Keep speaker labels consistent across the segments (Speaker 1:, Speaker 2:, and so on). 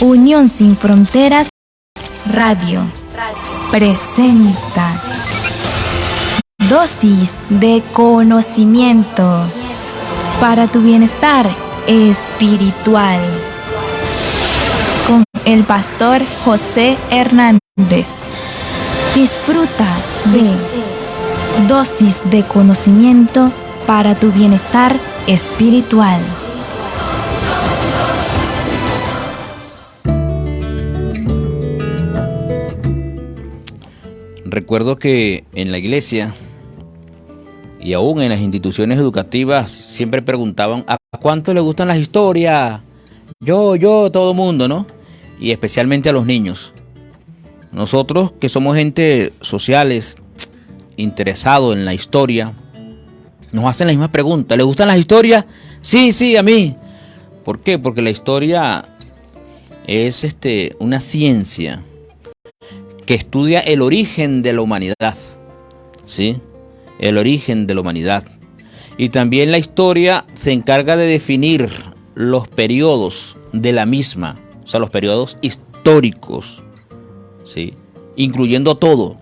Speaker 1: Unión Sin Fronteras Radio presenta dosis de conocimiento para tu bienestar espiritual con el pastor José Hernández. Disfruta de dosis de conocimiento para tu bienestar espiritual.
Speaker 2: Recuerdo que en la iglesia y aún en las instituciones educativas siempre preguntaban ¿a cuánto le gustan las historias? Yo, todo mundo, ¿no? Y especialmente a los niños. Nosotros que somos gente sociales, interesados en la historia, nos hacen la misma pregunta. ¿Le gustan las historias? Sí, a mí. ¿Por qué? Porque la historia es una ciencia que estudia el origen de la humanidad, ¿sí? El origen de la humanidad. Y también la historia se encarga de definir los periodos de la misma, o sea, los periodos históricos, ¿sí? Incluyendo todo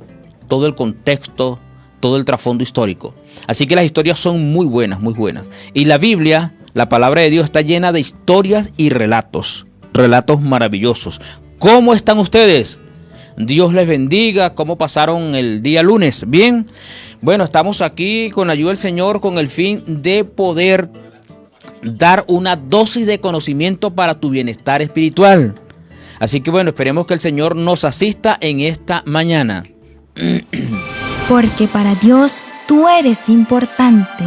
Speaker 2: el contexto, todo el trasfondo histórico. Así que las historias son muy buenas, muy buenas. Y la Biblia, la palabra de Dios, está llena de historias y relatos maravillosos. ¿Cómo están ustedes? Dios les bendiga. ¿Cómo pasaron el día lunes? ¿Bien? Bueno, estamos aquí con la ayuda del Señor con el fin de poder dar una dosis de conocimiento para tu bienestar espiritual. Así que bueno, esperemos que el Señor nos asista en esta mañana.
Speaker 1: Porque para Dios tú eres importante.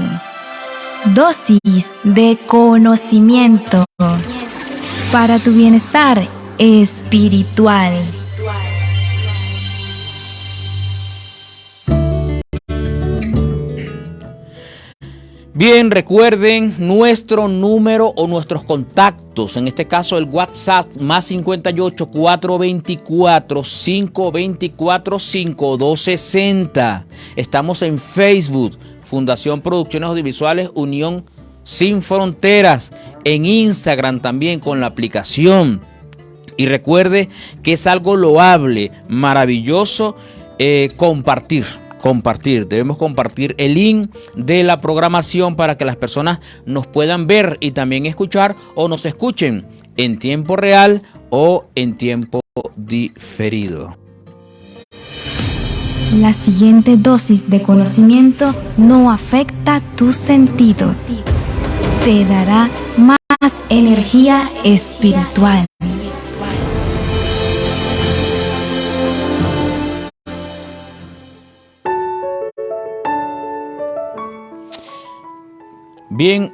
Speaker 1: Dosis de conocimiento para tu bienestar espiritual.
Speaker 2: Bien, recuerden nuestro número o nuestros contactos, en este caso el WhatsApp más 58 424 524 5260. Estamos en Facebook, Fundación Producciones Audiovisuales Unión Sin Fronteras, en Instagram también con la aplicación. Y recuerde que es algo loable, maravilloso compartir. Debemos compartir el link de la programación para que las personas nos puedan ver y también escuchar o nos escuchen en tiempo real o en tiempo diferido.
Speaker 1: La siguiente dosis de conocimiento no afecta tus sentidos. Te dará más energía espiritual.
Speaker 2: Bien,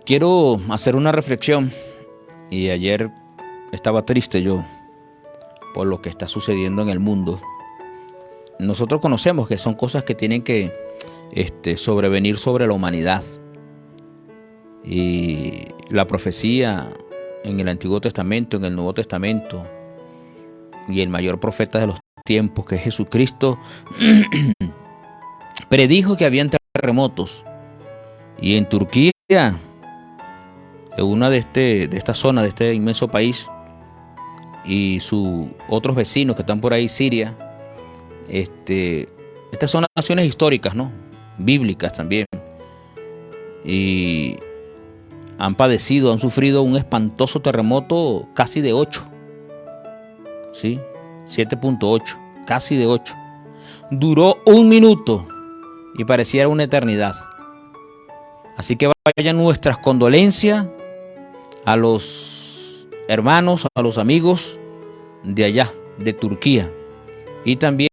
Speaker 2: quiero hacer una reflexión. Y ayer estaba triste yo por lo que está sucediendo en el mundo. Nosotros conocemos que son cosas que tienen que sobrevenir sobre la humanidad. Y la profecía en el Antiguo Testamento, en el Nuevo Testamento, y el mayor profeta de los tiempos, que es Jesucristo, predijo que habían terremotos. Y en Turquía, en una de esta zona, de este inmenso país, y sus otros vecinos que están por ahí, Siria, estas son naciones históricas, ¿no? Bíblicas también. Y han sufrido un espantoso terremoto casi de 8. ¿Sí? 7.8, casi de 8. Duró 1 minuto y pareciera una eternidad. Así que vayan nuestras condolencias a los hermanos, a los amigos de allá, de Turquía y también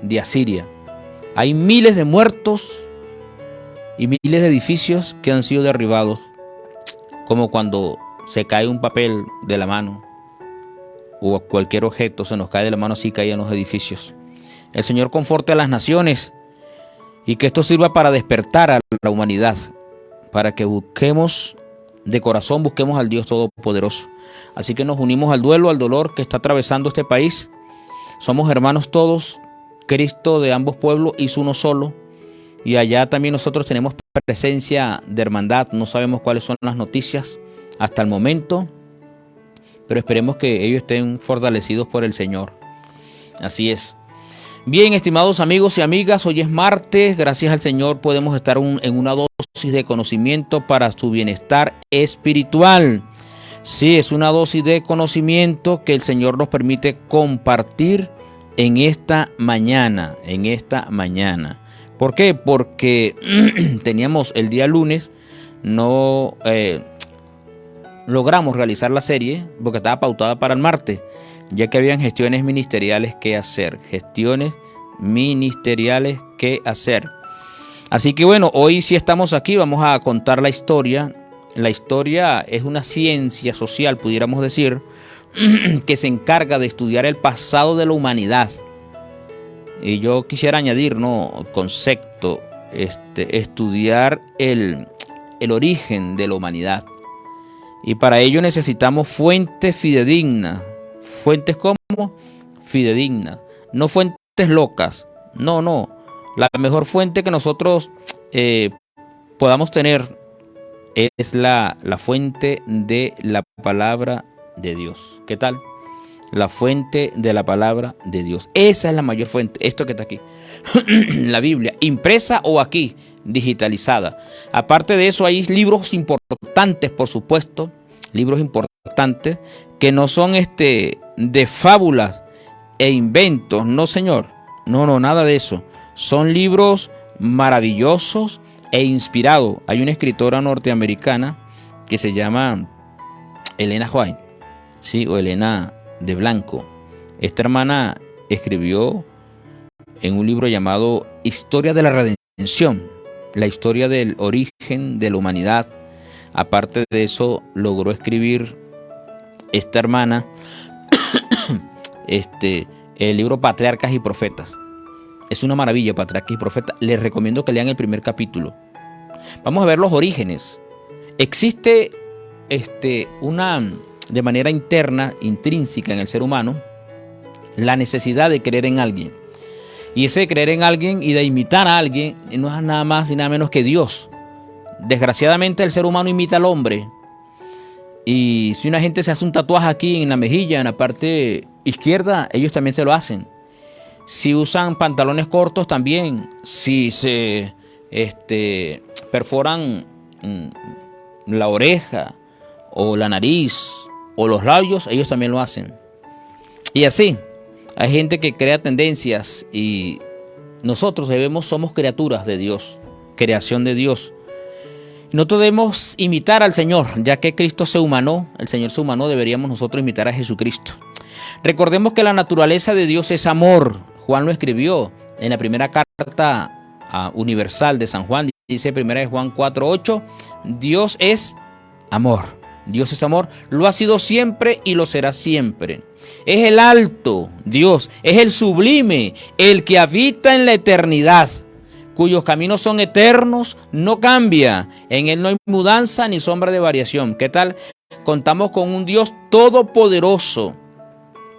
Speaker 2: de Asiria. Hay miles de muertos y miles de edificios que han sido derribados, como cuando se cae un papel de la mano o cualquier objeto se nos cae de la mano, así caían los edificios. El Señor conforte a las naciones y que esto sirva para despertar a la humanidad, para que busquemos de corazón, busquemos al Dios Todopoderoso. Así que nos unimos al duelo, al dolor que está atravesando este país. Somos hermanos todos. Cristo de ambos pueblos hizo uno solo. Y allá también nosotros tenemos presencia de hermandad. No sabemos cuáles son las noticias hasta el momento, pero esperemos que ellos estén fortalecidos por el Señor. Así es. Bien, estimados amigos y amigas, hoy es martes. Gracias al Señor podemos estar en una dosis de conocimiento para su bienestar espiritual. Sí, es una dosis de conocimiento que el Señor nos permite compartir en esta mañana. ¿Por qué? Porque teníamos el día lunes, no logramos realizar la serie porque estaba pautada para el martes, ya que habían gestiones ministeriales que hacer. Así que bueno, hoy sí estamos aquí, vamos a contar la historia. La historia es una ciencia social, pudiéramos decir, que se encarga de estudiar el pasado de la humanidad. Y yo quisiera añadir, ¿no?, concepto, estudiar el origen de la humanidad. Y para ello necesitamos fuentes fidedignas. ¿Fuentes cómo? Fidedignas. No fuentes locas. No. La mejor fuente que nosotros podamos tener es la fuente de la palabra de Dios. ¿Qué tal? La fuente de la palabra de Dios. Esa es la mayor fuente. Esto que está aquí. La Biblia, impresa o aquí, digitalizada. Aparte de eso, hay libros importantes, por supuesto. Libros importantes que no son de fábulas e inventos. No, señor. No, nada de eso. Son libros maravillosos e inspirados. Hay una escritora norteamericana que se llama Elena White, ¿sí? O Elena de Blanco. Esta hermana escribió en un libro llamado Historia de la Redención, la historia del origen de la humanidad. Aparte de eso, logró escribir esta hermana el libro Patriarcas y Profetas. Es una maravilla, Patriarcas y Profetas. Les recomiendo que lean el primer capítulo. Vamos a ver los orígenes. Existe de manera interna, intrínseca en el ser humano, la necesidad de creer en alguien. Y ese de creer en alguien y de imitar a alguien no es nada más y nada menos que Dios. Desgraciadamente el ser humano imita al hombre. Y si una gente se hace un tatuaje aquí en la mejilla, en la parte izquierda, ellos también se lo hacen. Si usan pantalones cortos también. Si se perforan la oreja o la nariz o los labios, ellos también lo hacen. Y así, hay gente que crea tendencias y nosotros somos criaturas de Dios, creación de Dios. No debemos imitar al Señor, ya que Cristo se humanó, el Señor se humanó, deberíamos nosotros imitar a Jesucristo. Recordemos que la naturaleza de Dios es amor. Juan lo escribió en la primera carta universal de San Juan, dice 1 Juan 4:8, Dios es amor. Dios es amor, lo ha sido siempre y lo será siempre. Es el alto Dios, es el sublime, el que habita en la eternidad, cuyos caminos son eternos, no cambia. En él no hay mudanza ni sombra de variación. ¿Qué tal? Contamos con un Dios todopoderoso,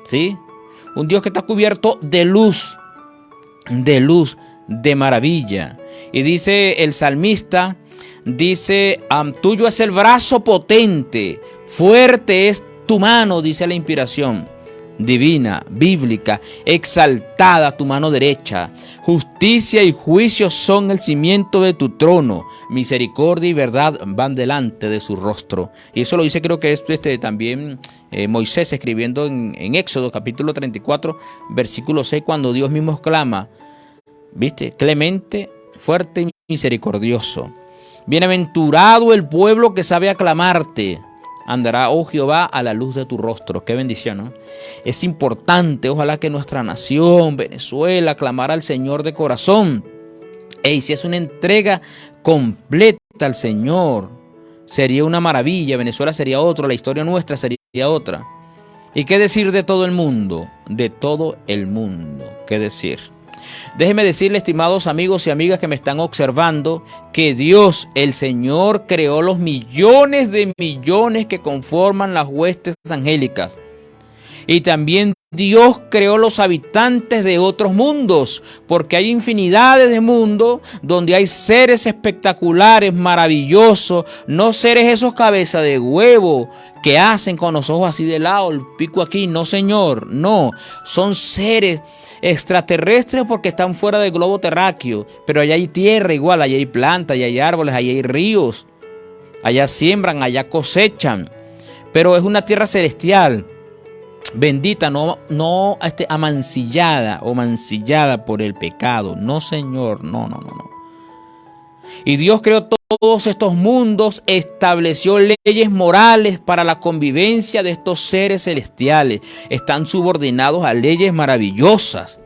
Speaker 2: ¿sí? Un Dios que está cubierto de luz, de maravilla. Y dice el salmista, tuyo es el brazo potente, fuerte es tu mano, dice la inspiración divina, bíblica, exaltada tu mano derecha. Justicia y juicio son el cimiento de tu trono. Misericordia y verdad van delante de su rostro. Y eso lo dice, creo que es también Moisés escribiendo en Éxodo capítulo 34, versículo 6, cuando Dios mismo exclama, ¿viste? Clemente, fuerte y misericordioso. Bienaventurado el pueblo que sabe aclamarte. Andará, oh Jehová, a la luz de tu rostro. Qué bendición, ¿no? Es importante, ojalá que nuestra nación, Venezuela, aclamara al Señor de corazón. Si es una entrega completa al Señor, sería una maravilla. Venezuela sería otra, la historia nuestra sería otra. ¿Y qué decir de todo el mundo? De todo el mundo, ¿qué decir? Déjenme decirle, estimados amigos y amigas que me están observando, que Dios, el Señor, creó los millones de millones que conforman las huestes angélicas. Y también Dios creó los habitantes de otros mundos, porque hay infinidades de mundos donde hay seres espectaculares, maravillosos, no seres esos cabeza de huevo que hacen con los ojos así de lado, el pico aquí, no señor, no, son seres extraterrestres porque están fuera del globo terráqueo, pero allá hay tierra igual, allá hay plantas, allá hay árboles, allá hay ríos, allá siembran, allá cosechan, pero es una tierra celestial. Bendita, no amancillada o mancillada por el pecado. No, Señor, no. Y Dios creó todos estos mundos, estableció leyes morales para la convivencia de estos seres celestiales. Están subordinados a leyes maravillosas.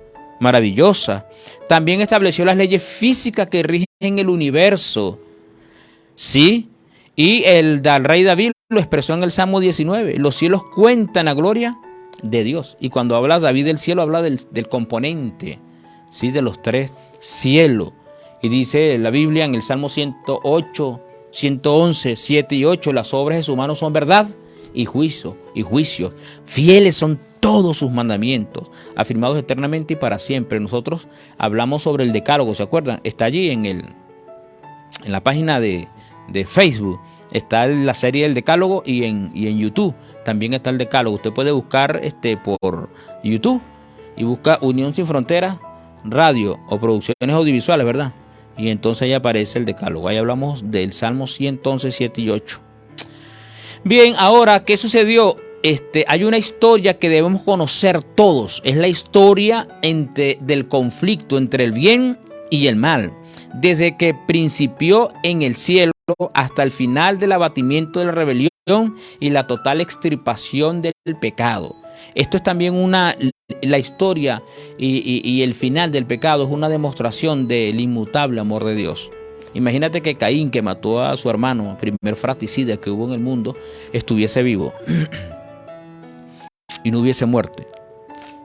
Speaker 2: También estableció las leyes físicas que rigen el universo. Sí, y el rey David lo expresó en el Salmo 19. Los cielos cuentan la gloria de Dios. Y cuando habla David del cielo, habla del componente, ¿sí? De los tres cielos. Y dice la Biblia en el Salmo 108, 111, 7 y 8, las obras de sus manos son verdad y juicio. Fieles son todos sus mandamientos, afirmados eternamente y para siempre. Nosotros hablamos sobre el decálogo, ¿se acuerdan? Está allí en la página de Facebook. Está la serie del decálogo y en YouTube también está el decálogo. Usted puede buscar por YouTube y busca Unión Sin Fronteras Radio o Producciones Audiovisuales, ¿verdad? Y entonces ahí aparece el decálogo. Ahí hablamos del Salmo 111, 7 y 8. Bien, ahora, ¿qué sucedió? Hay una historia que debemos conocer todos. Es la historia del conflicto entre el bien y el mal. Desde que principió en el cielo hasta el final del abatimiento de la rebelión y la total extirpación del pecado. Esto es también la historia y el final del pecado es una demostración del inmutable amor de Dios. Imagínate que Caín, que mató a su hermano, primer fratricida que hubo en el mundo, estuviese vivo y no hubiese muerte.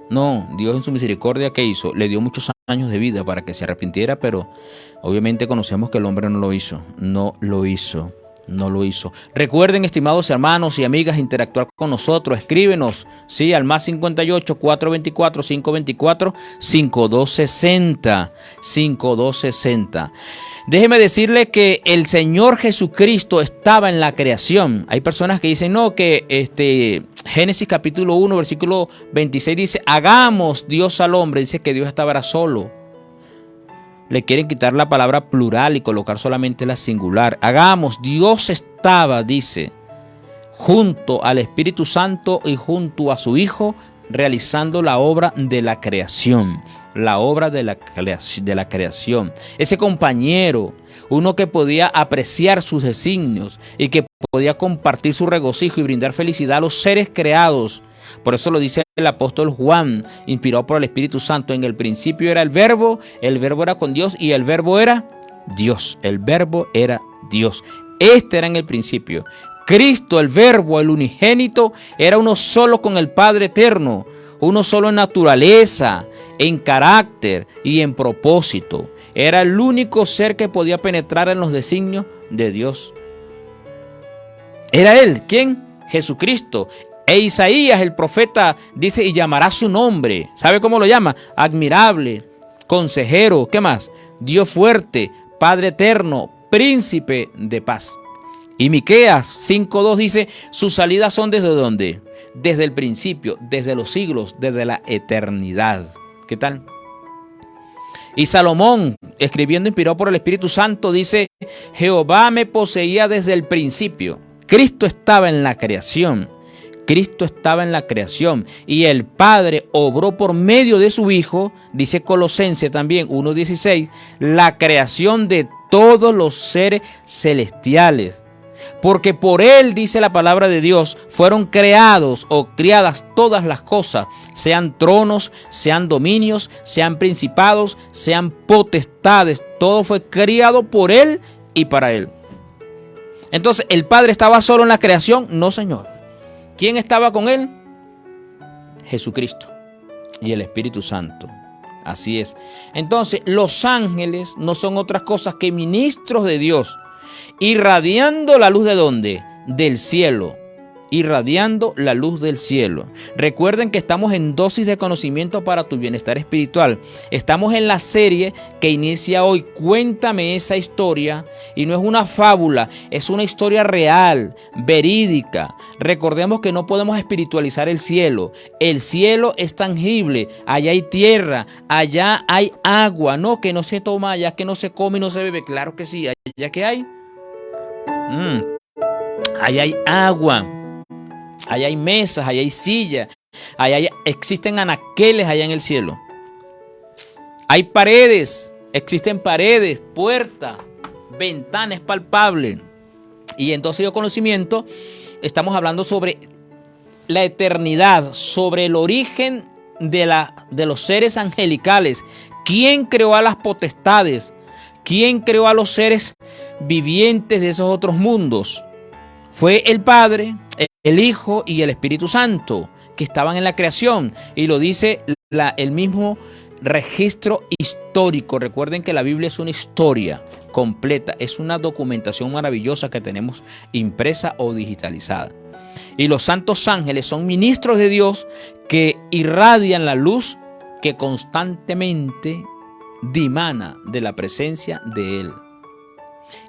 Speaker 2: No, Dios en su misericordia, ¿qué hizo? Le dio muchos años de vida para que se arrepintiera, pero obviamente conocemos que el hombre no lo hizo. Recuerden, estimados hermanos y amigas, interactuar con nosotros. Escríbenos, sí, al más 58 424 524 5260. Déjeme decirle que el Señor Jesucristo estaba en la creación. Hay personas que dicen, no, que Génesis capítulo 1, versículo 26 dice, hagamos Dios al hombre. Dice que Dios estaba solo. Le quieren quitar la palabra plural y colocar solamente la singular. Hagamos, Dios estaba, dice, junto al Espíritu Santo y junto a su Hijo, realizando la obra de la creación. La obra de la creación. Ese compañero, uno que podía apreciar sus designios y que podía compartir su regocijo y brindar felicidad a los seres creados. Por eso lo dice el apóstol Juan, inspirado por el Espíritu Santo. En el principio era el verbo era con Dios y el verbo era Dios. El verbo era Dios. Este era en el principio. Cristo, el verbo, el unigénito, era uno solo con el Padre eterno. Uno solo en naturaleza, en carácter y en propósito. Era el único ser que podía penetrar en los designios de Dios. Era Él. ¿Quién? Jesucristo. E Isaías, el profeta, dice, y llamará su nombre. ¿Sabe cómo lo llama? Admirable, consejero, ¿qué más? Dios fuerte, Padre eterno, príncipe de paz. Y Miqueas 5:2 dice, sus salidas son ¿desde dónde? Desde el principio, desde los siglos, desde la eternidad. ¿Qué tal? Y Salomón, escribiendo inspirado por el Espíritu Santo, dice, Jehová me poseía desde el principio. Cristo estaba en la creación. Y el Padre obró por medio de su Hijo, dice Colosenses también 1:16, la creación de todos los seres celestiales. Porque por Él, dice la palabra de Dios, fueron creados o criadas todas las cosas, sean tronos, sean dominios, sean principados, sean potestades. Todo fue criado por Él y para Él. Entonces, ¿el Padre estaba solo en la creación? No, Señor. ¿Quién estaba con Él? Jesucristo y el Espíritu Santo. Así es. Entonces, los ángeles no son otras cosas que ministros de Dios, irradiando la luz ¿de dónde? Del cielo. irradiando la luz del cielo. Recuerden que estamos en dosis de conocimiento para tu bienestar espiritual. Estamos en la serie que inicia hoy, Cuéntame esa historia, y no es una fábula, es una historia real, verídica. Recordemos que no podemos espiritualizar el cielo. El cielo es tangible, allá hay tierra, allá hay agua, no que no se toma, allá que no se come y no se bebe. Claro que sí, allá que hay. Allá hay agua. Allá hay mesas, allá hay sillas, existen anaqueles allá en el cielo. Hay paredes, existen paredes, puertas, ventanas palpables. Y en todo ese conocimiento estamos hablando sobre la eternidad, sobre el origen de los seres angelicales. ¿Quién creó a las potestades? ¿Quién creó a los seres vivientes de esos otros mundos? Fue el Padre, el Hijo y el Espíritu Santo que estaban en la creación, y lo dice el mismo registro histórico. Recuerden que la Biblia es una historia completa, es una documentación maravillosa que tenemos impresa o digitalizada. Y los santos ángeles son ministros de Dios que irradian la luz que constantemente dimana de la presencia de Él.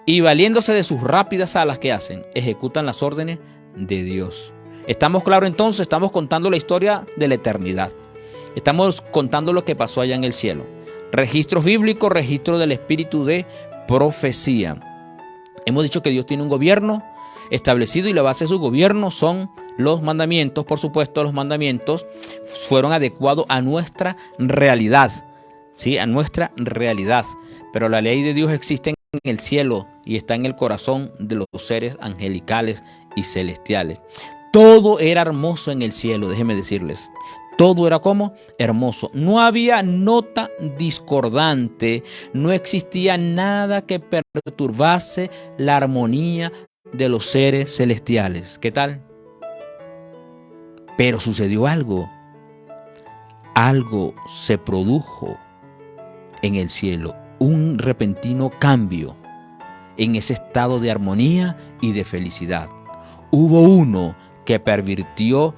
Speaker 2: Y valiéndose de sus rápidas alas, ¿qué hacen? Ejecutan las órdenes de Dios. ¿Estamos claros entonces? Estamos contando la historia de la eternidad. Estamos contando lo que pasó allá en el cielo. Registros bíblicos, registro del espíritu de profecía. Hemos dicho que Dios tiene un gobierno establecido y la base de su gobierno son los mandamientos. Por supuesto, los mandamientos fueron adecuados a nuestra realidad, ¿sí? A nuestra realidad. Pero la ley de Dios existe en el cielo y está en el corazón de los seres angelicales y celestiales. Todo era hermoso en el cielo, déjenme decirles. Todo era como hermoso. No había nota discordante, no existía nada que perturbase la armonía de los seres celestiales. ¿Qué tal? Pero sucedió algo. Algo se produjo en el cielo. Un repentino cambio en ese estado de armonía y de felicidad. Hubo uno que pervirtió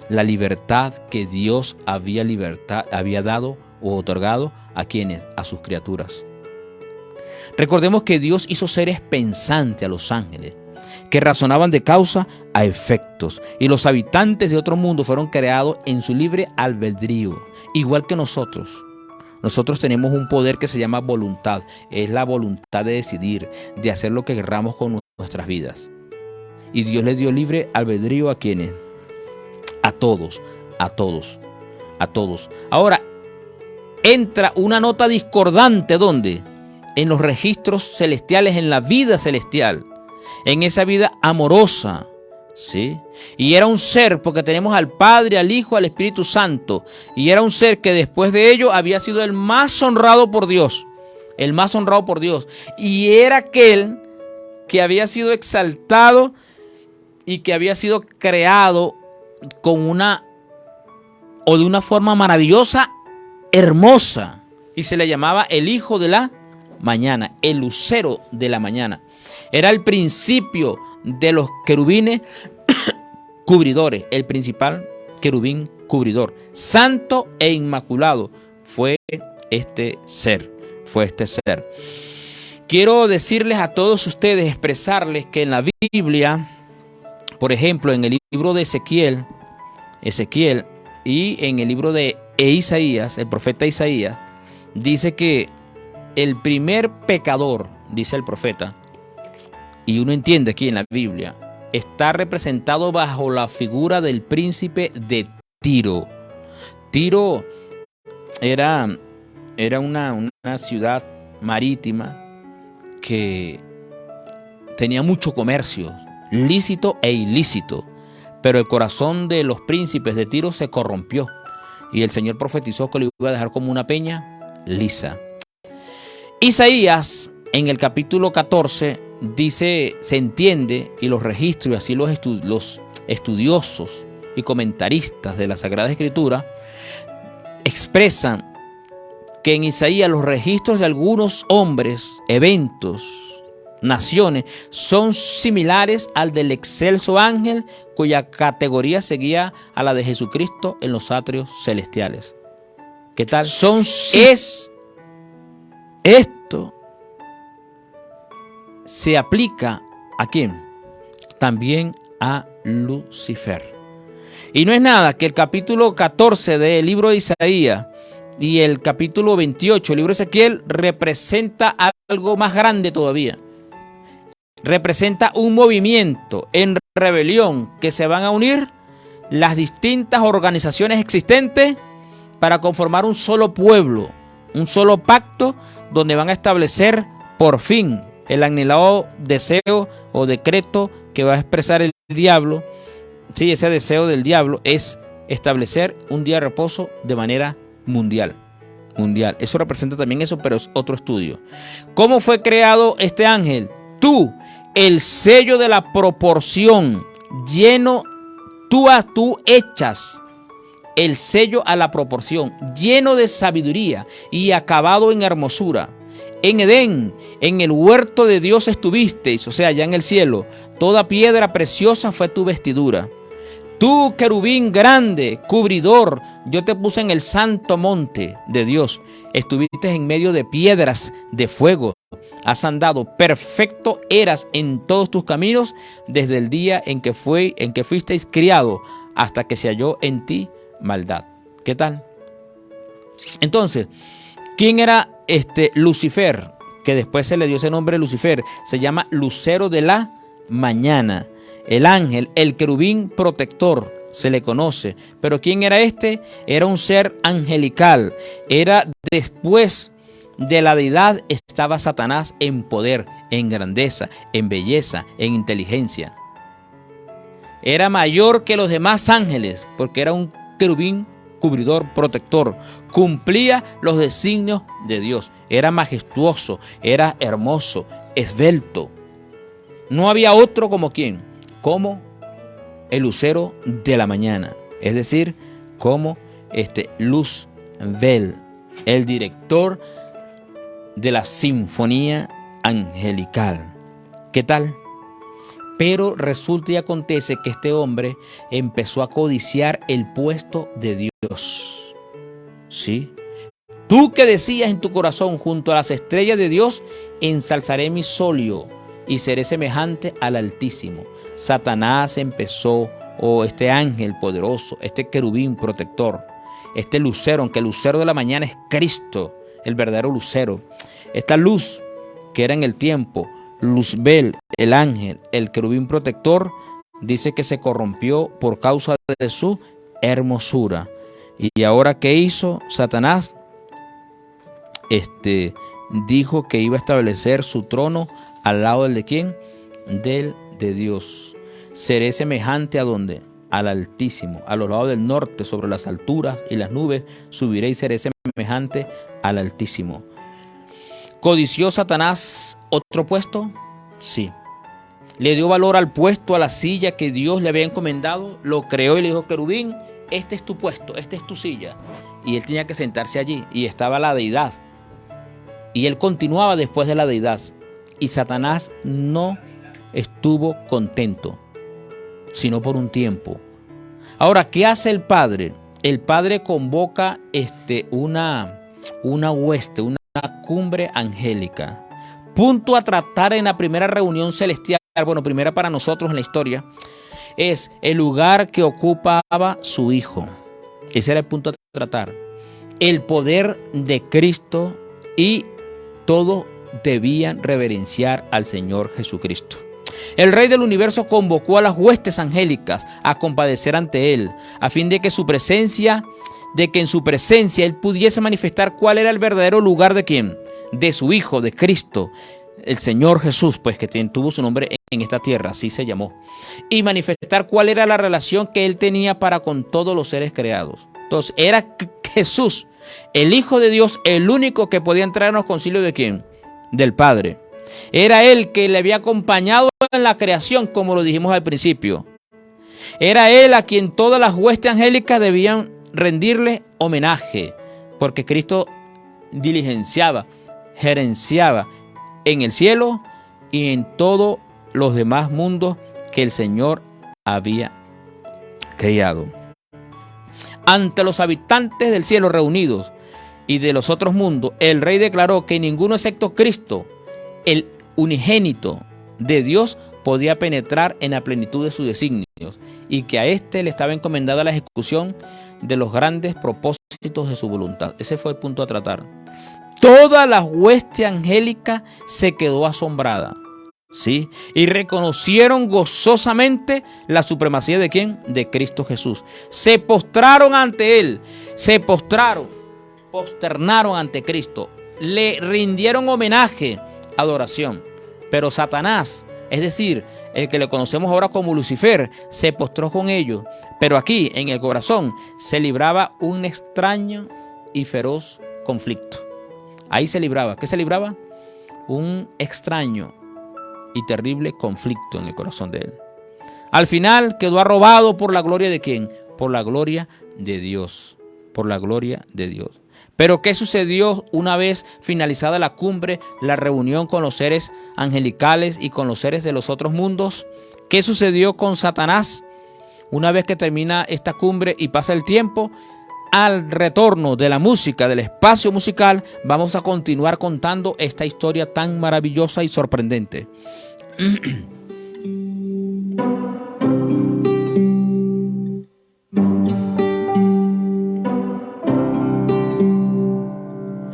Speaker 2: la libertad que Dios había dado o otorgado a quienes, a sus criaturas. Recordemos que Dios hizo seres pensantes a los ángeles, que razonaban de causa a efectos, y los habitantes de otro mundo fueron creados en su libre albedrío, igual que nosotros. Nosotros tenemos un poder que se llama voluntad. Es la voluntad de decidir, de hacer lo que querramos con nuestras vidas. Y Dios les dio libre albedrío a quienes, a todos, a todos, a todos. Ahora, entra una nota discordante, ¿dónde? En los registros celestiales, en la vida celestial, en esa vida amorosa, ¿sí? Y era un ser, porque tenemos al Padre, al Hijo, al Espíritu Santo, y era un ser que después de ello había sido el más honrado por Dios, el más honrado por Dios, y era aquel que había sido exaltado y que había sido creado con de una forma maravillosa, hermosa, y se le llamaba el Hijo de la Mañana, el lucero de la mañana. Era el principio de los querubines cubridores, el principal querubín cubridor, santo e inmaculado fue este ser, Quiero decirles a todos ustedes, expresarles que en la Biblia, por ejemplo, en el libro de Ezequiel y en el libro de Isaías, el profeta Isaías, dice que el primer pecador, dice el profeta, y uno entiende aquí en la Biblia, está representado bajo la figura del príncipe de Tiro. Tiro era una ciudad marítima que tenía mucho comercio, lícito e ilícito, pero el corazón de los príncipes de Tiro se corrompió y el Señor profetizó que lo iba a dejar como una peña lisa. Isaías, en el capítulo 14, dice, se entiende, y los registros, y así los estudiosos y comentaristas de la Sagrada Escritura expresan que en Isaías los registros de algunos hombres, eventos naciones son similares al del excelso ángel cuya categoría seguía a la de Jesucristo en los atrios celestiales. ¿Qué tal? Esto se aplica ¿a quién? También a Lucifer. Y no es nada que el capítulo 14 del libro de Isaías y el capítulo 28 del libro de Ezequiel representa algo más grande todavía. Representa un movimiento en rebelión que se van a unir las distintas organizaciones existentes para conformar un solo pueblo, un solo pacto donde van a establecer por fin el anhelado deseo o decreto que va a expresar el diablo. Sí, ese deseo del diablo es establecer un día de reposo de manera mundial. Eso representa también eso, pero es otro estudio. ¿Cómo fue creado este ángel? Tú, el sello de la proporción, lleno, tú echas el sello a la proporción, lleno de sabiduría y acabado en hermosura. En Edén, en el huerto de Dios estuvisteis, o sea, allá en el cielo. Toda piedra preciosa fue tu vestidura. Tú, querubín grande, cubridor, yo te puse en el santo monte de Dios. Estuviste en medio de piedras de fuego. Has andado, perfecto eras en todos tus caminos, desde el día en que fuisteis criado, hasta que se halló en ti maldad. ¿Qué tal? Entonces, ¿quién era Lucifer? Que después se le dio ese nombre Lucifer. Se llama Lucero de la mañana. El ángel, el querubín protector, se le conoce. Pero ¿quién era este? Era un ser angelical. Era después de la deidad, estaba Satanás en poder, en grandeza, en belleza, en inteligencia. Era mayor que los demás ángeles, porque era un querubín cubridor, protector. Cumplía los designios de Dios. Era majestuoso, era hermoso, esbelto. No había otro como quién, como el lucero de la mañana, es decir, como Luzbel, el director de la sinfonía angelical. ¿Qué tal? Pero resulta y acontece que este hombre empezó a codiciar el puesto de Dios. ¿Sí? Tú que decías en tu corazón, junto a las estrellas de Dios, ensalzaré mi solio y seré semejante al Altísimo. Satanás empezó, este ángel poderoso, este querubín protector, este lucero, aunque el lucero de la mañana es Cristo, el verdadero lucero. Esta luz que era en el tiempo, Luzbel, el ángel, el querubín protector, dice que se corrompió por causa de su hermosura. Y ahora, ¿qué hizo Satanás? Dijo que iba a establecer su trono al lado del de ¿quién? Del de Dios. Seré semejante a ¿dónde? Al Altísimo, a los lados del norte, sobre las alturas y las nubes, subiré y seré semejante al Altísimo. ¿Codició Satanás otro puesto? Sí. Le dio valor al puesto, a la silla que Dios le había encomendado, lo creó y le dijo: querubín, este es tu puesto, esta es tu silla. Y él tenía que sentarse allí, y estaba la deidad. Y él continuaba después de la deidad. Y Satanás no estuvo contento, sino por un tiempo. Ahora, ¿qué hace el Padre? El Padre convoca una hueste, una cumbre angélica. Punto a tratar en la primera reunión celestial, bueno, primera para nosotros en la historia, es el lugar que ocupaba su Hijo. Ese era el punto a tratar. El poder de Cristo, y todos debían reverenciar al Señor Jesucristo. El Rey del Universo convocó a las huestes angélicas a compadecer ante Él, a fin de que en su presencia Él pudiese manifestar cuál era el verdadero lugar de ¿quién? De su Hijo, de Cristo, el Señor Jesús, pues que tuvo su nombre en esta tierra, así se llamó, y manifestar cuál era la relación que Él tenía para con todos los seres creados. Entonces, era Jesús, el Hijo de Dios, el único que podía entrar en los concilios de ¿quién? Del Padre. Era Él que le había acompañado en la creación, como lo dijimos al principio. Era Él a quien todas las huestes angélicas debían rendirle homenaje, porque Cristo diligenciaba, gerenciaba en el cielo y en todos los demás mundos que el Señor había creado. Ante los habitantes del cielo reunidos y de los otros mundos, el rey declaró que ninguno excepto Cristo, el unigénito de Dios, podía penetrar en la plenitud de sus designios y que a éste le estaba encomendada la ejecución de los grandes propósitos de su voluntad. Ese fue el punto a tratar. Toda la hueste angélica se quedó asombrada, ¿sí? Y reconocieron gozosamente la supremacía ¿de quién? De Cristo Jesús. Se postraron ante Él, posternaron ante Cristo, le rindieron homenaje, adoración. Pero Satanás, es decir, el que le conocemos ahora como Lucifer, se postró con ellos. Pero aquí, en el corazón, se libraba un extraño y feroz conflicto. Ahí se libraba. ¿Qué se libraba? Un extraño y terrible conflicto en el corazón de él. Al final quedó arrobado por la gloria ¿de quién? Por la gloria de Dios. Por la gloria de Dios. Pero ¿qué sucedió una vez finalizada la cumbre, la reunión con los seres angelicales y con los seres de los otros mundos? ¿Qué sucedió con Satanás? Una vez que termina esta cumbre y pasa el tiempo, al retorno de la música, del espacio musical, vamos a continuar contando esta historia tan maravillosa y sorprendente.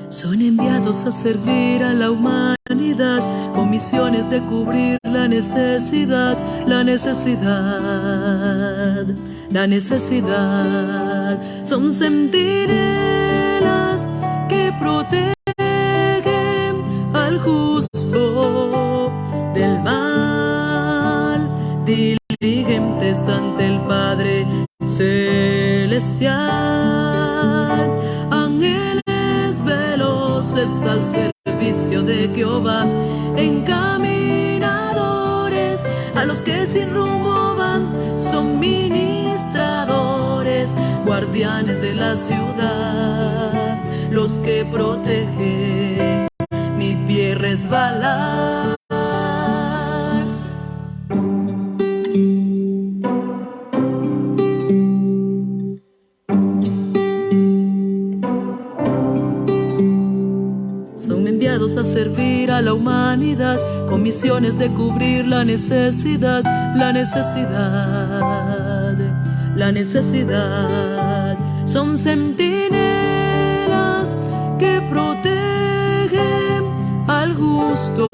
Speaker 3: Son enviados a servir a la humanidad con misiones de cubrir la necesidad, la necesidad, la necesidad. Son centinelas que protegen al justo del mal, diligentes ante el Padre Celestial, ángeles veloces al servicio de Jehová, encaminadores a los que sin rumbo van, son ministradores, guardianes de la ciudad, los que protegen mi pie resbalar. Son enviados a servir a la humanidad con misiones de cubrir la necesidad, la necesidad, la necesidad. Son centinelas que protegen al justo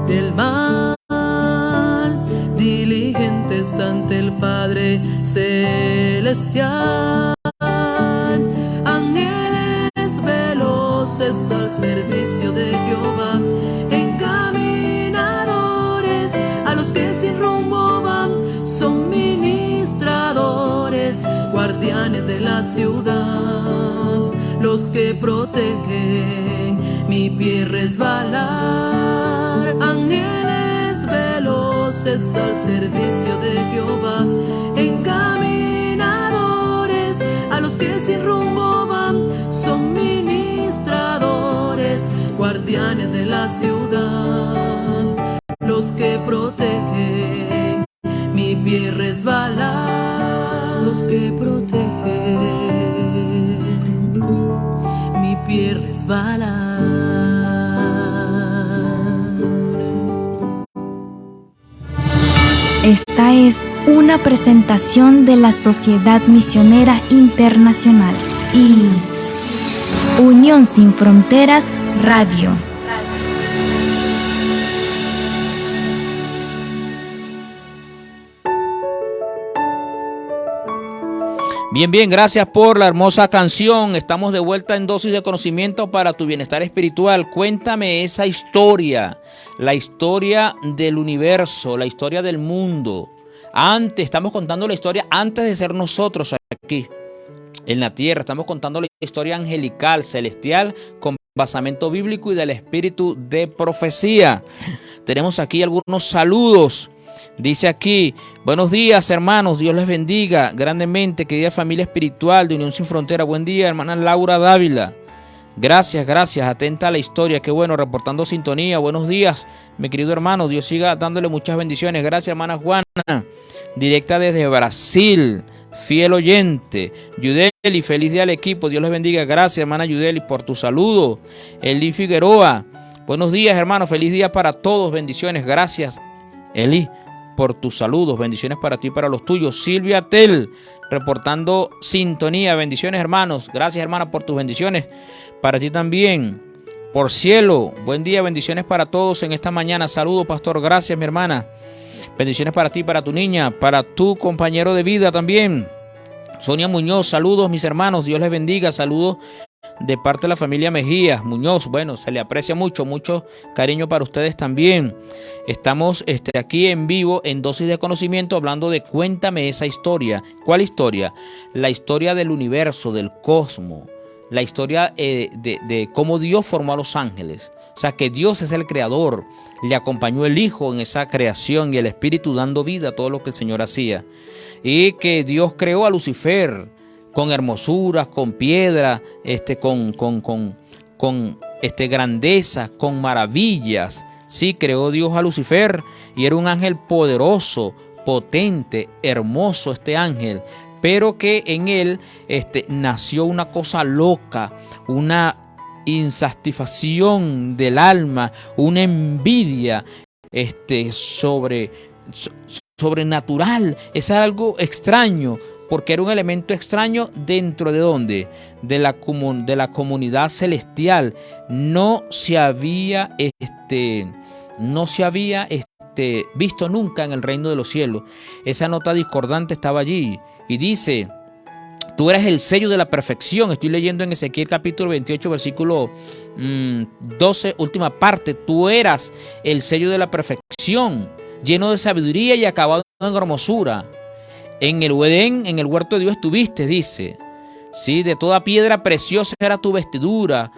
Speaker 3: del mal, diligentes ante el Padre Celestial, ángeles veloces al servicio de Jehová, encaminadores a los que sin rumbo van, son ministradores, guardianes de la ciudad, los que protegen mi pie resbalar, ángeles veloces al servicio de Jehová, encaminadores a los que sin rumbo van, son ministradores, guardianes de la ciudad, los que protegen mi pie resbalar, los que protegen mi pie resbalar.
Speaker 1: Esta es una presentación de la Sociedad Misionera Internacional y Unión Sin Fronteras Radio.
Speaker 2: Bien, gracias por la hermosa canción. Estamos de vuelta en Dosis de Conocimiento para tu bienestar espiritual. Cuéntame esa historia, la historia del universo, la historia del mundo. Estamos contando la historia antes de ser nosotros aquí en la tierra. Estamos contando la historia angelical, celestial, con basamento bíblico y del espíritu de profecía. Tenemos aquí algunos saludos. Dice aquí: buenos días, hermanos, Dios les bendiga grandemente, querida familia espiritual de Unión Sin Frontera. Buen día, hermana Laura Dávila. Gracias, gracias. Atenta a la historia. Qué bueno, reportando sintonía. Buenos días, mi querido hermano. Dios siga dándole muchas bendiciones. Gracias, hermana Juana. Directa desde Brasil. Fiel oyente. Yudeli, feliz día al equipo. Dios les bendiga. Gracias, hermana Yudeli, por tu saludo. Eli Figueroa. Buenos días, hermano. Feliz día para todos. Bendiciones. Gracias, Eli, por tus saludos. Bendiciones para ti y para los tuyos. Silvia Tel, reportando sintonía. Bendiciones, hermanos. Gracias, hermana, por tus bendiciones. Para ti también. Por cielo, buen día. Bendiciones para todos en esta mañana. Saludos, pastor. Gracias, mi hermana. Bendiciones para ti, para tu niña, para tu compañero de vida también. Sonia Muñoz, saludos, mis hermanos. Dios les bendiga. Saludos de parte de la familia Mejía Muñoz. Bueno, se le aprecia mucho, mucho cariño para ustedes también. Estamos aquí en vivo en Dosis de Conocimiento hablando de Cuéntame esa historia. ¿Cuál historia? La historia del universo, del cosmos. La historia de cómo Dios formó a los ángeles. O sea, que Dios es el creador. Le acompañó el Hijo en esa creación y el Espíritu dando vida a todo lo que el Señor hacía. Y que Dios creó a Lucifer con hermosuras, con piedra, con grandeza, con maravillas. Sí, creó Dios a Lucifer y era un ángel poderoso, potente, hermoso este ángel. Pero que en él nació una cosa loca, una insatisfacción del alma, una envidia sobrenatural. Es algo extraño, porque era un elemento extraño dentro de ¿dónde? De la comunidad celestial. No se había visto nunca en el reino de los cielos. Esa nota discordante estaba allí y dice: tú eres el sello de la perfección. Estoy leyendo en Ezequiel capítulo 28, versículo 12, última parte. Tú eras el sello de la perfección, lleno de sabiduría y acabado en hermosura. En el Edén, en el huerto de Dios estuviste, dice. Sí, de toda piedra preciosa era tu vestidura.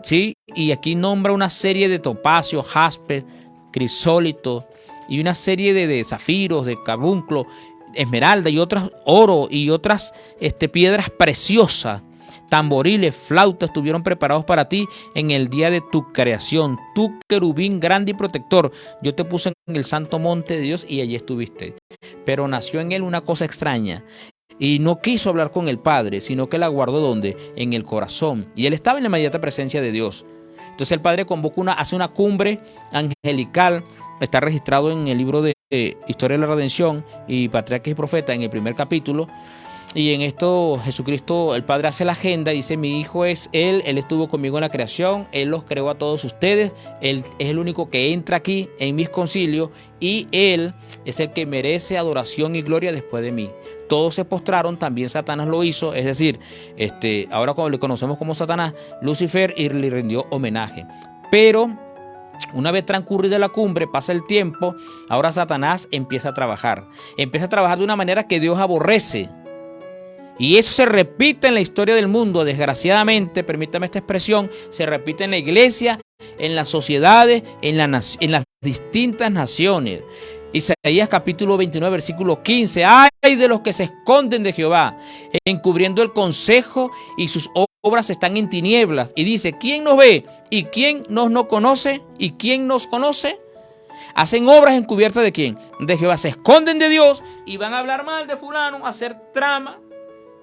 Speaker 2: Sí, y aquí nombra una serie de topacios, jaspe, crisólito y una serie de zafiros, de carbunclo, esmeralda y otras oro y otras piedras preciosas. Tamboriles, flautas estuvieron preparados para ti en el día de tu creación. Tu querubín grande y protector. Yo te puse en el santo monte de Dios y allí estuviste. Pero nació en él una cosa extraña y no quiso hablar con el Padre, sino que la guardó ¿dónde? En el corazón. Y él estaba en la inmediata presencia de Dios. Entonces el Padre hace una cumbre angelical. Está registrado en el libro de Historia de la Redención y Patriarcas y Profetas en el primer capítulo. Y en esto Jesucristo, el Padre, hace la agenda y dice: mi Hijo es Él estuvo conmigo en la creación, Él los creó a todos ustedes, Él es el único que entra aquí en mis concilios y Él es el que merece adoración y gloria después de mí. Todos se postraron, también Satanás lo hizo, es decir, ahora cuando le conocemos como Satanás, Lucifer, y le rindió homenaje. Pero una vez transcurrida la cumbre, pasa el tiempo, ahora Satanás empieza a trabajar de una manera que Dios aborrece. Y eso se repite en la historia del mundo, desgraciadamente, permítame esta expresión, se repite en la iglesia, en las sociedades, en las distintas naciones. Isaías capítulo 29, versículo 15. ¡Ay de los que se esconden de Jehová, encubriendo el consejo, y sus obras están en tinieblas! Y dice: ¿quién nos ve? ¿Y quién nos conoce? ¿Y quién nos conoce? Hacen obras encubiertas ¿de quién? De Jehová. Se esconden de Dios y van a hablar mal de fulano, a hacer trama,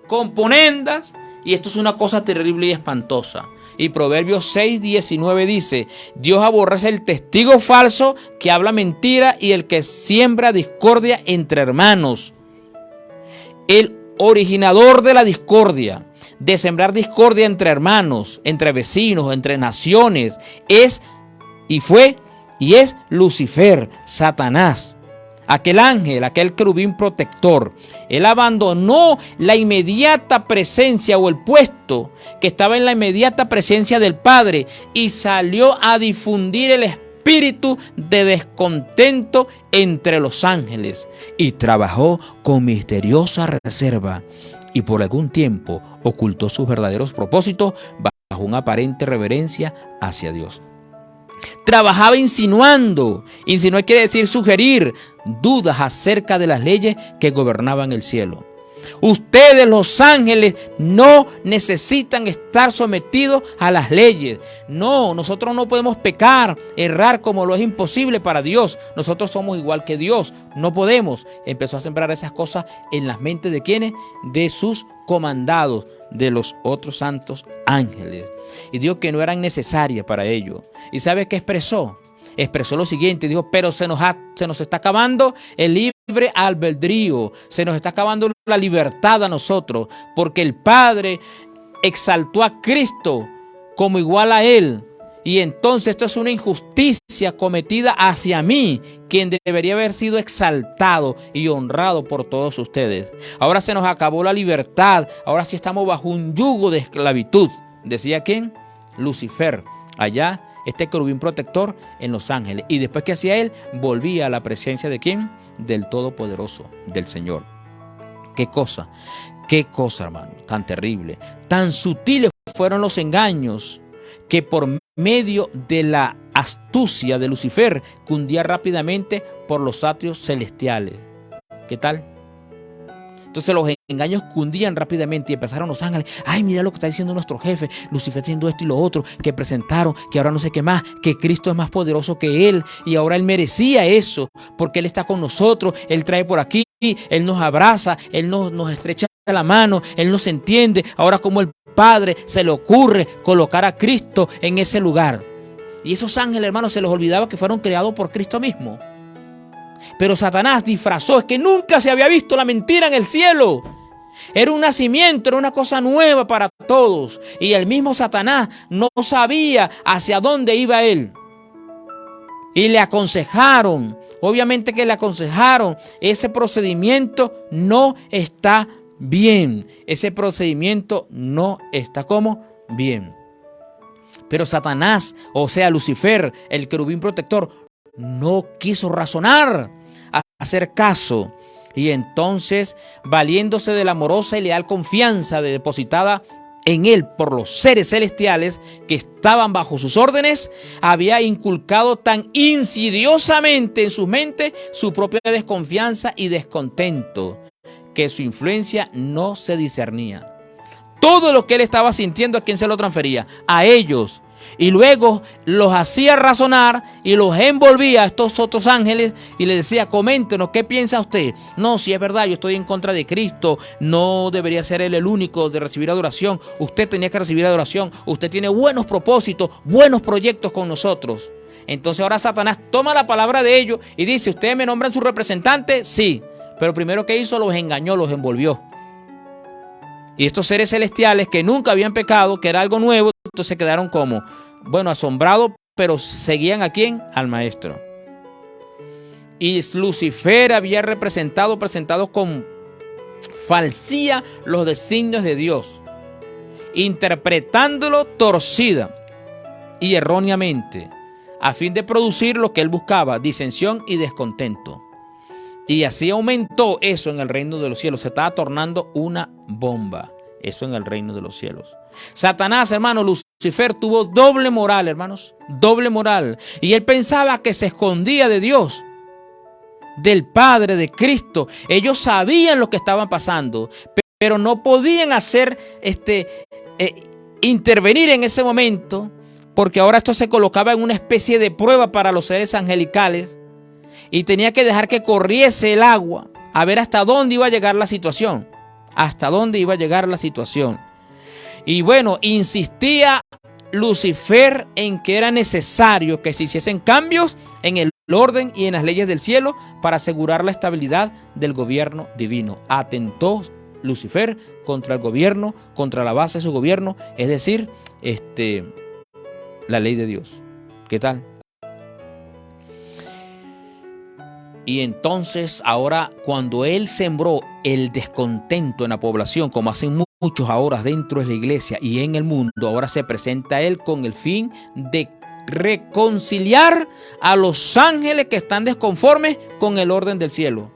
Speaker 2: componendas, y esto es una cosa terrible y espantosa. Y Proverbios 6:19 dice: Dios aborrece el testigo falso que habla mentira y el que siembra discordia entre hermanos. El originador de la discordia, de sembrar discordia entre hermanos, entre vecinos, entre naciones, es Lucifer, Satanás. Aquel ángel, aquel querubín protector. Él abandonó la inmediata presencia o el puesto que estaba en la inmediata presencia del Padre y salió a difundir el espíritu de descontento entre los ángeles y trabajó con misteriosa reserva y por algún tiempo ocultó sus verdaderos propósitos bajo una aparente reverencia hacia Dios. Trabajaba insinuando. Insinuar quiere decir sugerir dudas acerca de las leyes que gobernaban el cielo. Ustedes, los ángeles, no necesitan estar sometidos a las leyes. No, nosotros no podemos pecar, errar como lo es imposible para Dios. Nosotros somos igual que Dios, no podemos. Empezó a sembrar esas cosas en las mentes de ¿quiénes? De sus comandados, de los otros santos ángeles. Y dijo que no eran necesarias para ello. ¿Y sabe qué expresó? Expresó lo siguiente, dijo, pero se nos está acabando el libre albedrío, se nos está acabando la libertad a nosotros, porque el Padre exaltó a Cristo como igual a Él. Y entonces esto es una injusticia cometida hacia mí, quien debería haber sido exaltado y honrado por todos ustedes. Ahora se nos acabó la libertad, ahora sí estamos bajo un yugo de esclavitud. ¿Decía quién? Lucifer, allá este querubín protector en los ángeles. Y después que hacía él, volvía a la presencia de ¿quién? Del Todopoderoso, del Señor. Qué cosa, hermano, tan terrible. Tan sutiles fueron los engaños que por medio de la astucia de Lucifer cundía rápidamente por los atrios celestiales. ¿Qué tal? Entonces los engaños cundían rápidamente y empezaron los ángeles. Ay, mira lo que está diciendo nuestro jefe. Lucifer haciendo esto y lo otro. Que presentaron, que ahora no sé qué más. Que Cristo es más poderoso que él. Y ahora él merecía eso. Porque él está con nosotros. Él trae por aquí. Él nos abraza. Él nos estrecha la mano. Él nos entiende. Ahora como el Padre se le ocurre colocar a Cristo en ese lugar. Y esos ángeles, hermanos, se les olvidaba que fueron creados por Cristo mismo. Pero Satanás disfrazó, es que nunca se había visto la mentira en el cielo. Era un nacimiento, era una cosa nueva para todos. Y el mismo Satanás no sabía hacia dónde iba él. Y le aconsejaron, obviamente que le aconsejaron, ese procedimiento no está bien. Ese procedimiento no está como bien. Pero Satanás, o sea Lucifer, el querubín protector, no quiso razonar, hacer caso. Y entonces, valiéndose de la amorosa y leal confianza depositada en él por los seres celestiales que estaban bajo sus órdenes, había inculcado tan insidiosamente en su mente su propia desconfianza y descontento, que su influencia no se discernía. Todo lo que él estaba sintiendo, ¿a quién se lo transfería? A ellos. Y luego los hacía razonar y los envolvía a estos otros ángeles y les decía, coméntenos, ¿qué piensa usted? No, si es verdad, yo estoy en contra de Cristo, no debería ser él el único de recibir adoración, usted tenía que recibir adoración, usted tiene buenos propósitos, buenos proyectos con nosotros. Entonces ahora Satanás toma la palabra de ellos y dice, ¿ustedes me nombran su representante? Sí, pero primero que hizo, los engañó, los envolvió. Y estos seres celestiales que nunca habían pecado, que era algo nuevo, entonces se quedaron como, bueno, asombrados, pero seguían ¿a quién? Al maestro. Y Lucifer había presentado con falsía los designios de Dios, interpretándolo torcida y erróneamente, a fin de producir lo que él buscaba, disensión y descontento. Y así aumentó eso en el reino de los cielos. Se estaba tornando una bomba. Eso en el reino de los cielos. Satanás, hermano, Lucifer tuvo doble moral, hermanos. Doble moral. Y él pensaba que se escondía de Dios, del Padre, de Cristo. Ellos sabían lo que estaban pasando, pero no podían hacer intervenir en ese momento, porque ahora esto se colocaba en una especie de prueba para los seres angelicales. Y tenía que dejar que corriese el agua a ver hasta dónde iba a llegar la situación. Hasta dónde iba a llegar la situación. Y bueno, insistía Lucifer en que era necesario que se hiciesen cambios en el orden y en las leyes del cielo para asegurar la estabilidad del gobierno divino. Atentó Lucifer contra el gobierno, contra la base de su gobierno, es decir, la ley de Dios. ¿Qué tal? Y entonces ahora cuando él sembró el descontento en la población, como hacen muchos ahora dentro de la iglesia y en el mundo, ahora se presenta él con el fin de reconciliar a los ángeles que están desconformes con el orden del cielo,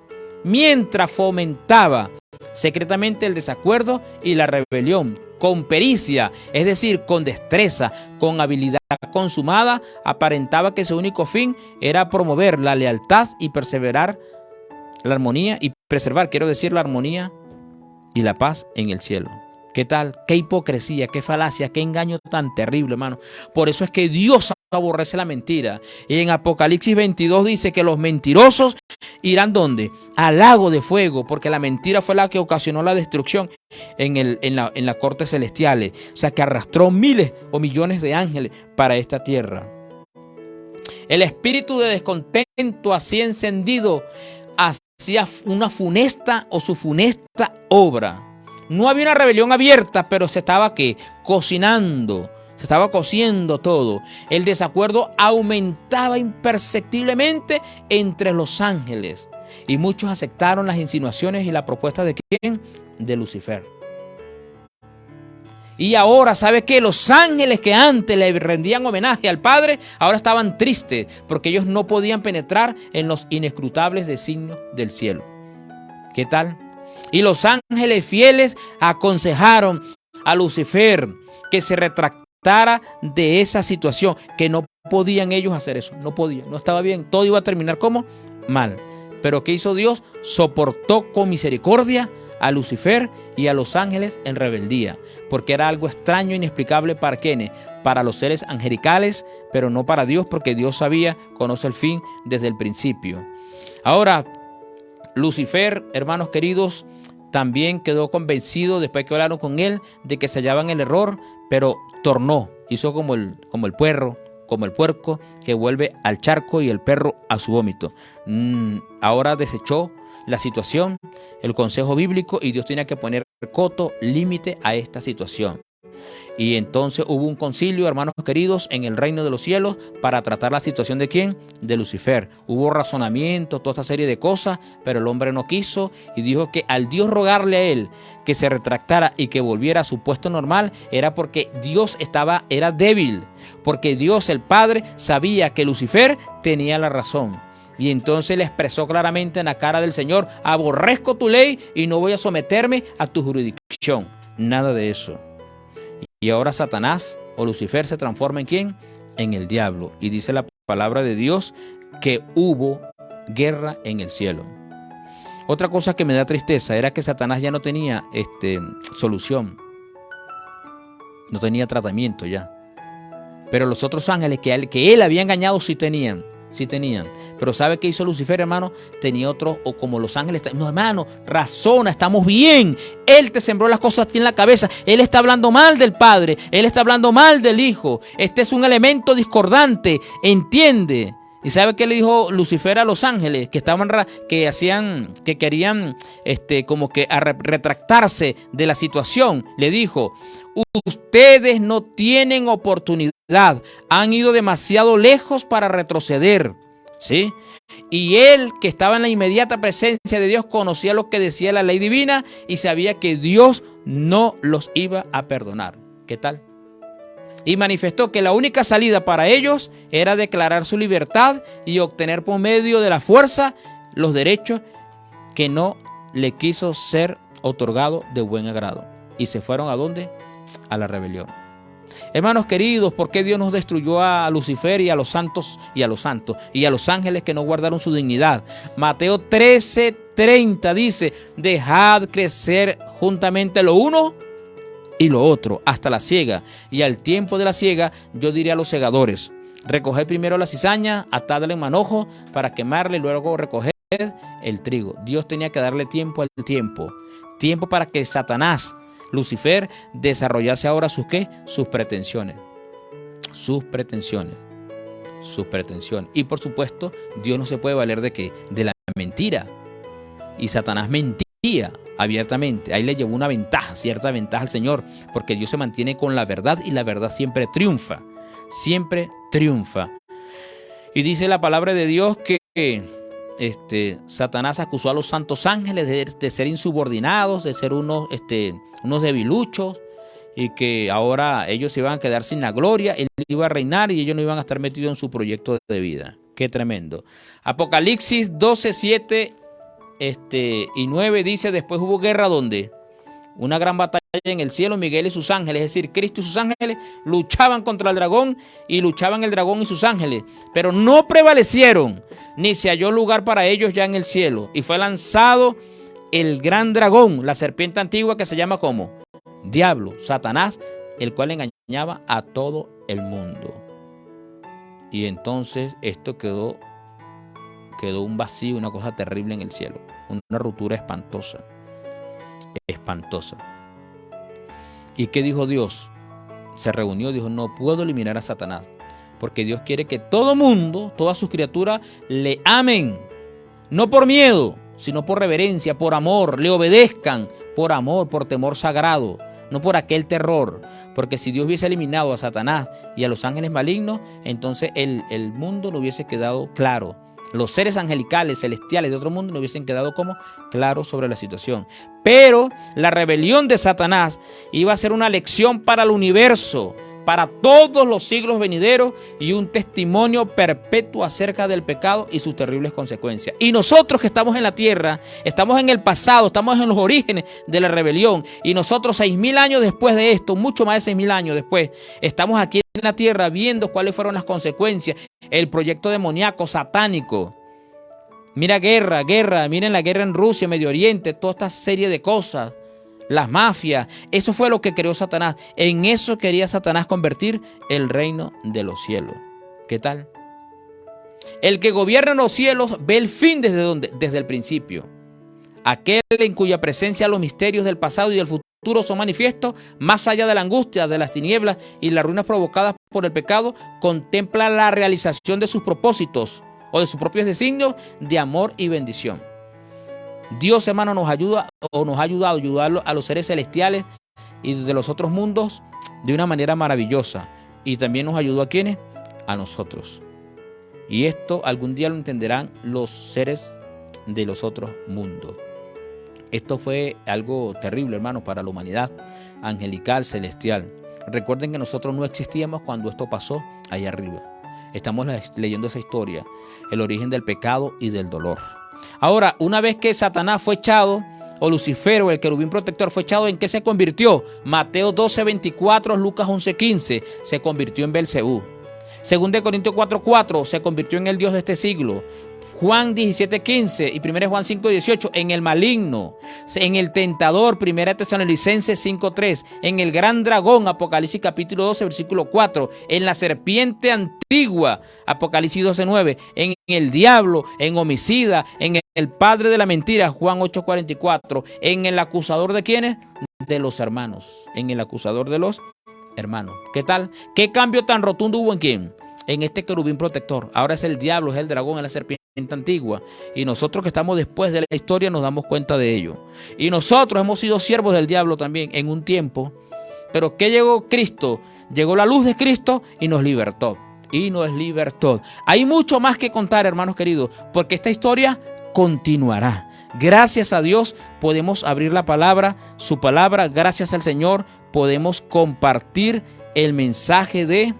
Speaker 2: mientras fomentaba secretamente el desacuerdo y la rebelión, con pericia, es decir, con destreza, con habilidad consumada, aparentaba que su único fin era promover la lealtad y perseverar la armonía, y preservar, quiero decir, la armonía y la paz en el cielo. ¿Qué tal? Qué hipocresía, qué falacia, qué engaño tan terrible, hermano. Por eso es que Dios aborrece la mentira. Y en Apocalipsis 22 dice que los mentirosos irán ¿dónde? Al lago de fuego, porque la mentira fue la que ocasionó la destrucción en la corte celestiales. O sea, que arrastró miles o millones de ángeles para esta tierra. El espíritu de descontento así encendido hacía una funesta o su funesta obra. No había una rebelión abierta, pero se estaba ¿qué? Cocinando, se estaba cociendo todo. El desacuerdo aumentaba imperceptiblemente entre los ángeles. Y muchos aceptaron las insinuaciones y la propuesta de ¿quién? De Lucifer. Y ahora, ¿sabe qué? Los ángeles que antes le rendían homenaje al Padre, ahora estaban tristes porque ellos no podían penetrar en los inescrutables designios del cielo. ¿Qué tal? Y los ángeles fieles aconsejaron a Lucifer que se retractara de esa situación, que no podían ellos hacer eso, no podían, no estaba bien, todo iba a terminar como mal. Pero ¿qué hizo Dios? Soportó con misericordia a Lucifer y a los ángeles en rebeldía, porque era algo extraño e inexplicable para quienes, para los seres angelicales, pero no para Dios, porque Dios sabía, conoce el fin desde el principio. Ahora, Lucifer, hermanos queridos, también quedó convencido después que hablaron con él de que se hallaba en el error, pero tornó, hizo como el puerco que vuelve al charco y el perro a su vómito. Ahora desechó la situación, el consejo bíblico, y Dios tenía que poner coto, límite a esta situación. Y entonces hubo un concilio, hermanos queridos, en el reino de los cielos para tratar la situación ¿de quién? De Lucifer. Hubo razonamiento, toda esta serie de cosas, pero el hombre no quiso y dijo que al Dios rogarle a él que se retractara y que volviera a su puesto normal, era porque Dios era débil, porque Dios el Padre sabía que Lucifer tenía la razón. Y entonces le expresó claramente en la cara del Señor: aborrezco tu ley y no voy a someterme a tu jurisdicción. Nada de eso. Y ahora Satanás o Lucifer se transforma ¿en quién? En el diablo. Y dice la palabra de Dios que hubo guerra en el cielo. Otra cosa que me da tristeza era que Satanás ya no tenía solución. No tenía tratamiento ya. Pero los otros ángeles que él había engañado sí tenían. Pero ¿sabe qué hizo Lucifer, hermano? Tenía otro, o como los ángeles. No, hermano, razona, estamos bien. Él te sembró las cosas a ti en la cabeza. Él está hablando mal del Padre. Él está hablando mal del Hijo. Este es un elemento discordante. Entiende. ¿Y sabe qué le dijo Lucifer a los ángeles? Que querían como que retractarse de la situación. Le dijo: ustedes no tienen oportunidad. Han ido demasiado lejos para retroceder. ¿Sí? Y él, que estaba en la inmediata presencia de Dios, conocía lo que decía la ley divina y sabía que Dios no los iba a perdonar. ¿Qué tal? Y manifestó que la única salida para ellos era declarar su libertad y obtener por medio de la fuerza los derechos que no le quiso ser otorgado de buen agrado. Y se fueron ¿a dónde? A la rebelión. Hermanos queridos, ¿por qué Dios nos destruyó a Lucifer y a los santos y a los ángeles que no guardaron su dignidad? Mateo 13:30 dice: dejad crecer juntamente lo uno y lo otro hasta la siega, y al tiempo de la siega yo diré a los segadores: recoged primero la cizaña, atadla en manojo para quemarla y luego recoged el trigo. Dios tenía que darle tiempo al tiempo para que Satanás, Lucifer, desarrollase ahora sus pretensiones. Y por supuesto, Dios no se puede valer ¿de qué? De la mentira. Y Satanás mentía abiertamente. Ahí le llevó una ventaja, cierta ventaja al Señor, porque Dios se mantiene con la verdad y la verdad siempre triunfa. Siempre triunfa. Y dice la palabra de Dios que Satanás acusó a los santos ángeles de ser insubordinados, de ser unos debiluchos, y que ahora ellos se iban a quedar sin la gloria. Él iba a reinar y ellos no iban a estar metidos en su proyecto de vida. Qué tremendo. Apocalipsis 12:7 y 9 dice: después hubo guerra donde una gran batalla en el cielo. Miguel y sus ángeles, es decir, Cristo y sus ángeles, luchaban contra el dragón, y luchaban el dragón y sus ángeles, pero no prevalecieron, ni se halló lugar para ellos ya en el cielo, y fue lanzado el gran dragón, la serpiente antigua que se llama como Diablo, Satanás, el cual engañaba a todo el mundo. Y entonces esto quedó un vacío, una cosa terrible en el cielo, una ruptura espantosa. ¿Y qué dijo Dios? Se reunió, dijo, no puedo eliminar a Satanás, porque Dios quiere que todo mundo, todas sus criaturas, le amen, no por miedo, sino por reverencia, por amor, le obedezcan, por amor, por temor sagrado, no por aquel terror. Porque si Dios hubiese eliminado a Satanás y a los ángeles malignos, entonces el mundo no hubiese quedado claro. Los seres angelicales, celestiales de otro mundo no hubiesen quedado como claros sobre la situación. Pero la rebelión de Satanás iba a ser una lección para el universo, para todos los siglos venideros, y un testimonio perpetuo acerca del pecado y sus terribles consecuencias. Y nosotros que estamos en la tierra, estamos en el pasado, estamos en los orígenes de la rebelión, y nosotros 6.000 años después de esto, mucho más de 6.000 años después, estamos aquí en la tierra viendo cuáles fueron las consecuencias, el proyecto demoníaco, satánico. Mira guerra, miren la guerra en Rusia, Medio Oriente, toda esta serie de cosas. Las mafias, eso fue lo que creó Satanás. En eso quería Satanás convertir el reino de los cielos. ¿Qué tal? El que gobierna los cielos ve el fin desde el principio. Aquel en cuya presencia los misterios del pasado y del futuro son manifiestos, más allá de la angustia, de las tinieblas y las ruinas provocadas por el pecado, contempla la realización de sus propósitos o de sus propios designios de amor y bendición. Dios, hermano, nos ayuda o nos ha ayudado a ayudar a los seres celestiales y de los otros mundos de una manera maravillosa. Y también nos ayudó a ¿quiénes? A nosotros. Y esto algún día lo entenderán los seres de los otros mundos. Esto fue algo terrible, hermano, para la humanidad angelical, celestial. Recuerden que nosotros no existíamos cuando esto pasó allá arriba. Estamos leyendo esa historia, el origen del pecado y del dolor. Ahora, una vez que Satanás fue echado, o Lucifer, o el querubín protector fue echado, ¿en qué se convirtió? Mateo 12:24, Lucas 11:15, se convirtió en Belcebú. 2 Corintios 4:4, se convirtió en el Dios de este siglo. Juan 17:15 y 1 Juan 5:18, en el maligno, en el tentador, 1 Tesalonicenses 5:3, en el gran dragón, Apocalipsis capítulo 12, versículo 4, en la serpiente antigua, Apocalipsis 12:9, en el diablo, en homicida, en el padre de la mentira, Juan 8:44, en el acusador de ¿quiénes? De los hermanos, en el acusador de los hermanos. ¿Qué tal? ¿Qué cambio tan rotundo hubo en quién? En este querubín protector. Ahora es el diablo, es el dragón, es la serpiente antigua. Y nosotros que estamos después de la historia nos damos cuenta de ello. Y nosotros hemos sido siervos del diablo también en un tiempo. Pero ¿qué llegó Cristo? Llegó la luz de Cristo y nos libertó. Y nos libertó. Hay mucho más que contar, hermanos queridos, porque esta historia continuará. Gracias a Dios podemos abrir la palabra, su palabra. Gracias al Señor podemos compartir el mensaje de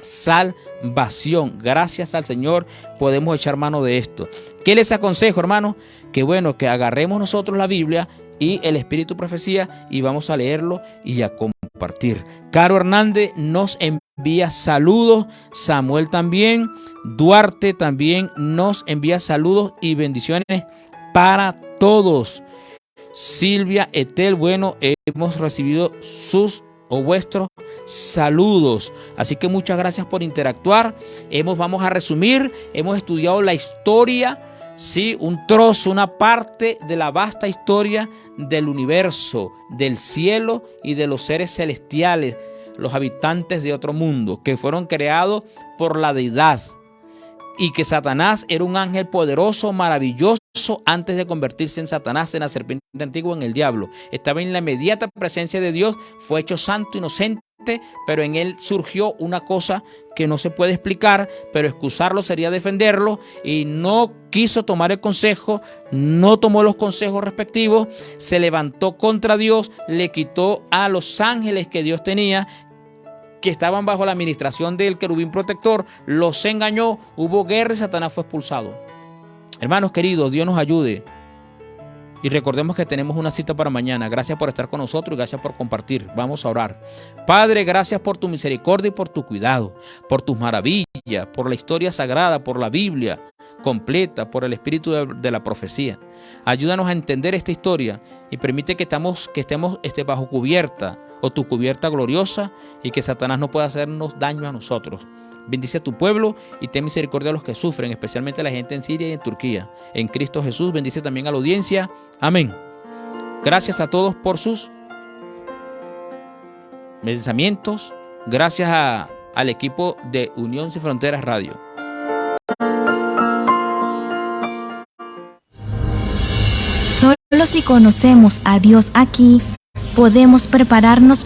Speaker 2: salvación. Gracias al Señor podemos echar mano de esto. ¿Qué les aconsejo, hermano? Que bueno, que agarremos nosotros la Biblia y el Espíritu Profecía y vamos a leerlo y a compartir. Caro Hernández nos envía saludos, Samuel también, Duarte también nos envía saludos y bendiciones para todos. Silvia Etel, bueno, hemos recibido vuestros saludos. Así que muchas gracias por interactuar. Vamos a resumir, hemos estudiado la historia, sí, un trozo, una parte de la vasta historia del universo, del cielo y de los seres celestiales, los habitantes de otro mundo, que fueron creados por la deidad. Y que Satanás era un ángel poderoso, maravilloso, antes de convertirse en Satanás, en la serpiente antigua, en el diablo. Estaba en la inmediata presencia de Dios, fue hecho santo, inocente, pero en él surgió una cosa que no se puede explicar, pero excusarlo sería defenderlo, y no quiso tomar el consejo, no tomó los consejos respectivos, se levantó contra Dios, le quitó a los ángeles que Dios tenía, que estaban bajo la administración del querubín protector, los engañó, hubo guerra y Satanás fue expulsado. Hermanos queridos, Dios nos ayude. Y recordemos que tenemos una cita para mañana. Gracias por estar con nosotros y gracias por compartir. Vamos a orar. Padre, gracias por tu misericordia y por tu cuidado, por tus maravillas, por la historia sagrada, por la Biblia. completa por el espíritu de la profecía. Ayúdanos a entender esta historia y permite que estemos bajo cubierta o tu cubierta gloriosa y que Satanás no pueda hacernos daño a nosotros. Bendice a tu pueblo y ten misericordia de los que sufren, especialmente a la gente en Siria y en Turquía. En Cristo Jesús, bendice también a la audiencia. Amén. Gracias a todos por sus pensamientos. Gracias al equipo de Unión Sin Fronteras Radio.
Speaker 1: Solo si conocemos a Dios aquí, podemos prepararnos